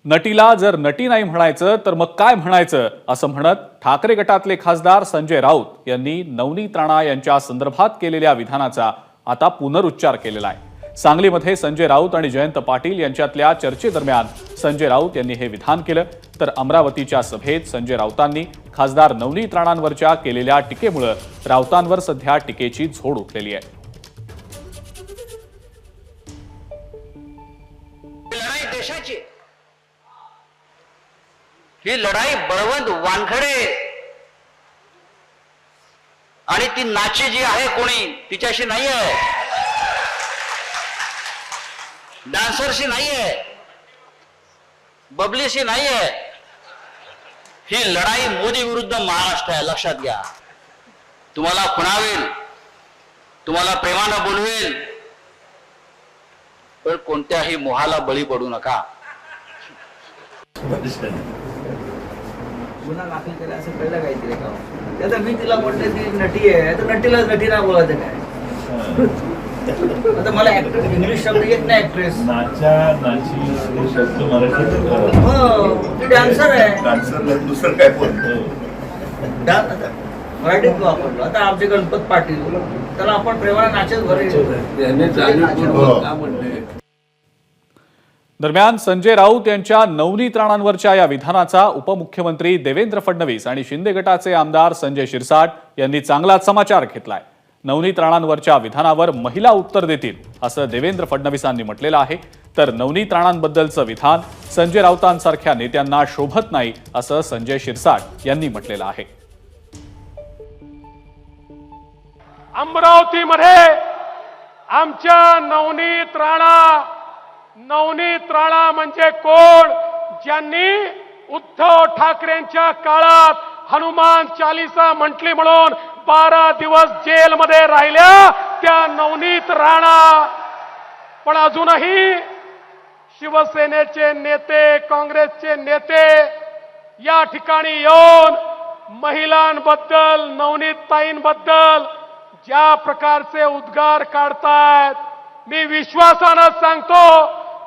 नटीला जर नटी नाही म्हणायचं तर मग काय म्हणायचं असं म्हणत ठाकरे गटातले खासदार संजय राऊत यांनी नवनीत राणा यांच्या संदर्भात केलेल्या विधानाचा आता पुनरुच्चार केलेला आहे। सांगलीमध्ये संजय राऊत आणि जयंत पाटील यांच्यातल्या चर्चेदरम्यान संजय राऊत यांनी हे विधान केलं, तर अमरावतीच्या सभेत संजय राऊतांनी खासदार नवनीत राणांवरच्या केलेल्या टीकेमुळे राऊतांवर सध्या टीकेची झोड उठलेली आहे। ही लढाई बळवंत वानखडे आणि ती नाची जी आहे कोणी तिच्याशी नाही आहे, डान्सरशी नाही आहे, बबलीशी नाही आहे। ही लढाई मोदी विरुद्ध महाराष्ट्र आहे, लक्षात घ्या। तुम्हाला खुणावेल, तुम्हाला प्रेमानं बोलवेल, पण कोणत्याही मोहाला बळी पडू नका। गुन्हा दाखल केला असं कळलं काहीतरी का? त्याचा मी तिला म्हटलं ती नटी आहे तर नटीलाच नटी ना बोलायचं काय? आता मला इंग्लिश शब्द येत नाही, ऍक्ट्रेस नाची शब्द मराठीत हो, ती डान्सर आहे, डान्सर दुसरं काय बोलतो मराठीत वापरलो। आता आमचे गणपत पाटील त्याला आपण प्रेमाला नाचत भरे दरम्यान संजय राऊत यांच्या नवनीत राणांवरच्या या विधानाचा उपमुख्यमंत्री देवेंद्र फडणवीस आणि शिंदे गटाचे आमदार संजय शिरसाट यांनी चांगलाच समाचार घेतलाय। नवनीत राणांवरच्या विधानावर महिला उत्तर देतील असं देवेंद्र फडणवीसांनी म्हटलेलं आहे, तर नवनीत राणांबद्दलचं विधान संजय राऊतांसारख्या नेत्यांना शोभत नाही असं संजय शिरसाट यांनी म्हटलेलं आहे। अमरावतीमध्ये आमच्या नवनीत राणा म्हणजे कोण? ज्यांनी उद्धव ठाकरेंच्या काळात हनुमान चालीसा म्हटली म्हणून 12 दिवस जेलमध्ये राहिल्या त्या नवनीत राणा। पण अजूनही शिवसेनेचे नेते, काँग्रेसचे नेते या ठिकाणी येऊन महिलांबद्दल, नवनीतताईंबद्दल ज्या प्रकारचे उद्गार काढतायत, मी विश्वासानं सांगतो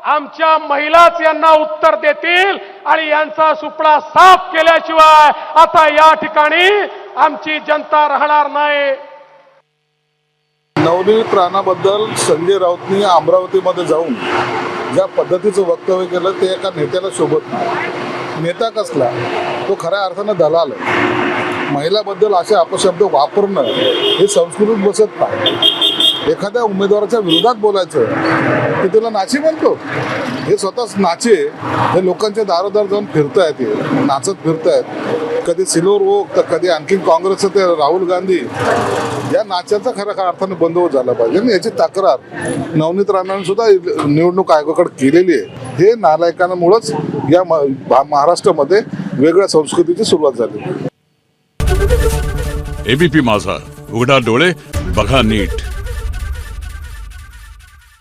आमच्या महिलाच यांना उत्तर देतील आणि यांचा सुपडा साफ केल्याशिवाय आता या ठिकाणी आमची जनता राहणार नाही। नवनीत राणाबद्दल संजय राऊतनी अमरावतीमध्ये जाऊन ज्या पद्धतीचं वक्तव्य केलं ते एका नेत्याला शोभत नाही। नेता कसला? तो खऱ्या अर्थानं दलाल आहे। महिलाबद्दल असे अपशब्द वापरणं हे संस्कृतीत बसत नाही। एखाद्या उमेदवाराच्या विरोधात बोलायचं की त्याला नाची म्हणतो, हे स्वतःच नाचे हे लोकांच्या दारोदार जाऊन फिरतायत, ते नाचत फिरतायत। कधी सिल्वर ओक तर कधी आणखी काँग्रेसचं ते राहुल गांधी, या नाचाचा खऱ्या अर्थाने बंदोबस्त झाला पाहिजे आणि याची तक्रार नवनीत राणांनी सुद्धा निवडणूक आयोगाकडे केलेली आहे। हे नालायकांमुळेच या महाराष्ट्रामध्ये वेगळ्या संस्कृतीची सुरुवात झाली। एबीपी माझा, उघडा डोळे बघा नीट।